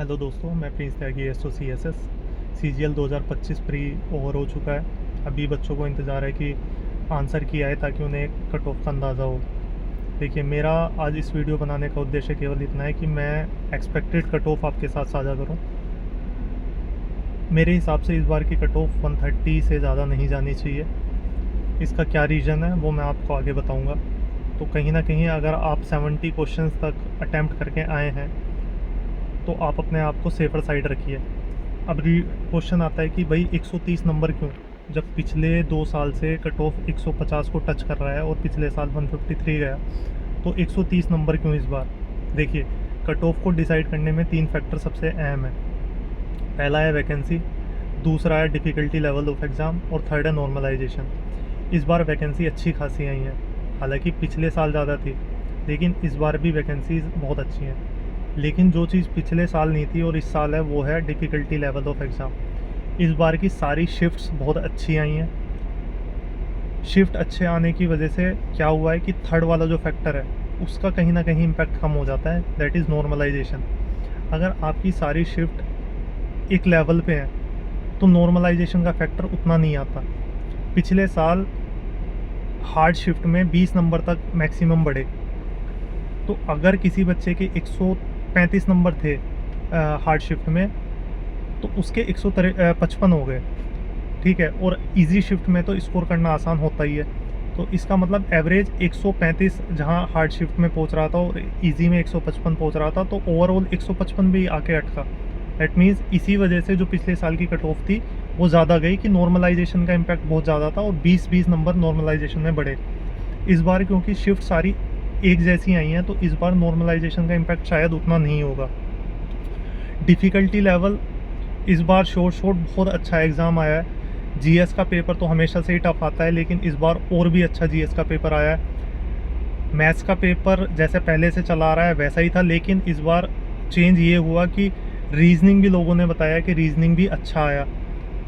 Hello दोस्तों, मैं Prince त्यागी SOCSS CGL 2025 pre over हो चुका है। अभी बच्चों को इंतज़ार है कि आंसर की आए ताकि उन्हें कट ऑफ का अंदाज़ा हो। देखिए, मेरा आज इस वीडियो बनाने का उद्देश्य केवल इतना है कि मैं एक्सपेक्टेड कट ऑफ आपके साथ साझा करूं। मेरे हिसाब से इस बार की कट ऑफ 130 से ज़्यादा नहीं जानी चाहिए। इसका क्या रीज़न है वो मैं आपको आगे बताऊँगा। तो कहीं ना कहीं अगर आप 70 क्वेश्चंस तक अटैम्प्ट करके आए हैं तो आप अपने आप को सेफ़र साइड रखिए। अब क्वेश्चन आता है कि भाई 130 नंबर क्यों, जब पिछले 2 साल से कट ऑफ 150 को टच कर रहा है और पिछले साल 153 गया, तो 130 नंबर क्यों इस बार। देखिए, कट ऑफ को डिसाइड करने में 3 फैक्टर सबसे अहम है। पहला है वैकेंसी, दूसरा है डिफ़िकल्टी लेवल ऑफ एग्ज़ाम और थर्ड है नॉर्मलाइजेशन। इस बार वैकेंसी अच्छी खासी आई हैं, हालांकि पिछले साल ज़्यादा थी, लेकिन इस बार भी वैकेंसीज़ बहुत अच्छी हैं। लेकिन जो चीज़ पिछले साल नहीं थी और इस साल है वो है डिफ़िकल्टी लेवल ऑफ एग्ज़ाम। इस बार की सारी शिफ्ट्स बहुत अच्छी आई हैं। शिफ्ट अच्छे आने की वजह से क्या हुआ है कि थर्ड वाला जो फैक्टर है उसका कहीं ना कहीं इम्पैक्ट कम हो जाता है, दैट इज़ नॉर्मलाइजेशन। अगर आपकी सारी शिफ्ट एक लेवल पे है तो नॉर्मलाइजेशन का फैक्टर उतना नहीं आता। पिछले साल हार्ड शिफ्ट में 20 नंबर तक मैक्सिमम बढ़े, तो अगर किसी बच्चे के 135 नंबर थे हार्ड शिफ्ट में, तो उसके 155 हो गए, ठीक है। और इजी शिफ्ट में तो स्कोर करना आसान होता ही है, तो इसका मतलब एवरेज 135 जहां हार्ड शिफ्ट में पहुंच रहा था और इजी में 155 पहुंच रहा था, तो ओवरऑल 155 भी आके अटका। दैट मीन्स इसी वजह से जो पिछले साल की कट ऑफ थी वो ज़्यादा गई कि नॉर्मलाइजेशन का इम्पैक्ट बहुत ज़्यादा था और 20-20 नंबर नॉर्मलाइजेशन में बढ़े। इस बार क्योंकि शिफ्ट सारी एक जैसी आई हैं, तो इस बार नॉर्मलाइजेशन का इम्पैक्ट शायद उतना नहीं होगा। डिफ़िकल्टी लेवल इस बार शॉर्ट बहुत अच्छा एग्ज़ाम आया है। जीएस का पेपर तो हमेशा से ही टफ आता है, लेकिन इस बार और भी अच्छा जीएस का पेपर आया है। मैथ्स का पेपर जैसे पहले से चला आ रहा है वैसा ही था, लेकिन इस बार चेंज ये हुआ कि रीजनिंग भी लोगों ने बताया कि रीजनिंग भी अच्छा आया।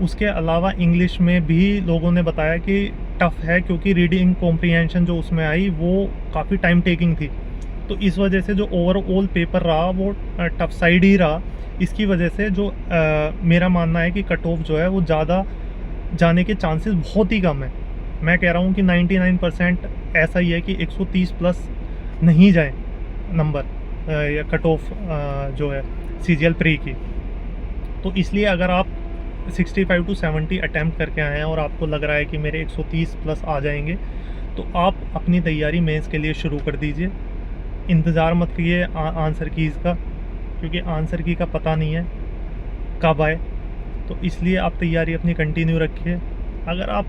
उसके अलावा इंग्लिश में भी लोगों ने बताया कि टफ़ है, क्योंकि रीडिंग कॉम्प्रिहेंशन जो उसमें आई वो काफ़ी टाइम टेकिंग थी। तो इस वजह से जो ओवरऑल पेपर रहा वो टफ साइड ही रहा। इसकी वजह से जो मेरा मानना है कि कट ऑफ जो है वो ज़्यादा जाने के चांसेस बहुत ही कम है। मैं कह रहा हूँ कि 99% ऐसा ही है कि 130 प्लस नहीं जाए नंबर या कट ऑफ जो है CGL प्री की। तो इसलिए अगर आप 65 to 70 अटैम्प्ट करके आए हैं और आपको लग रहा है कि मेरे 130 प्लस आ जाएंगे, तो आप अपनी तैयारी मेंस के लिए शुरू कर दीजिए। इंतज़ार मत कीजिए आंसर कीज़ का, क्योंकि आंसर की का पता नहीं है कब आए। तो इसलिए आप तैयारी अपनी कंटिन्यू रखिए। अगर आप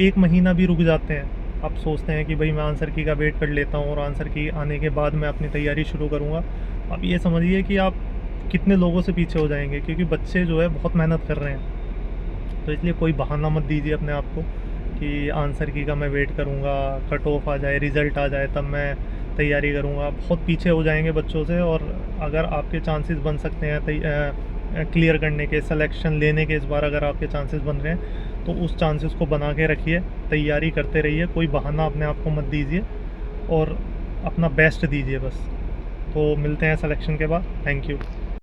1 महीना भी रुक जाते हैं, आप सोचते हैं कि भाई मैं आंसर की का वेट कर लेता हूँ और आंसर की आने के बाद मैं अपनी तैयारी शुरू करूँगा, आप ये समझिए कि आप कितने लोगों से पीछे हो जाएंगे, क्योंकि बच्चे जो है बहुत मेहनत कर रहे हैं। तो इसलिए कोई बहाना मत दीजिए अपने आप को कि आंसर की का मैं वेट करूँगा, कट ऑफ आ जाए, रिज़ल्ट आ जाए तब मैं तैयारी करूँगा। बहुत पीछे हो जाएंगे बच्चों से। और अगर आपके चांसेस बन सकते हैं क्लियर करने के, सिलेक्शन लेने के, इस बार अगर आपके चांसेस बन रहे हैं, तो उस चांसेस को बना के रखिए, तैयारी करते रहिए, कोई बहाना अपने आप को मत दीजिए और अपना बेस्ट दीजिए बस। तो मिलते हैं सिलेक्शन के बाद। Thank you.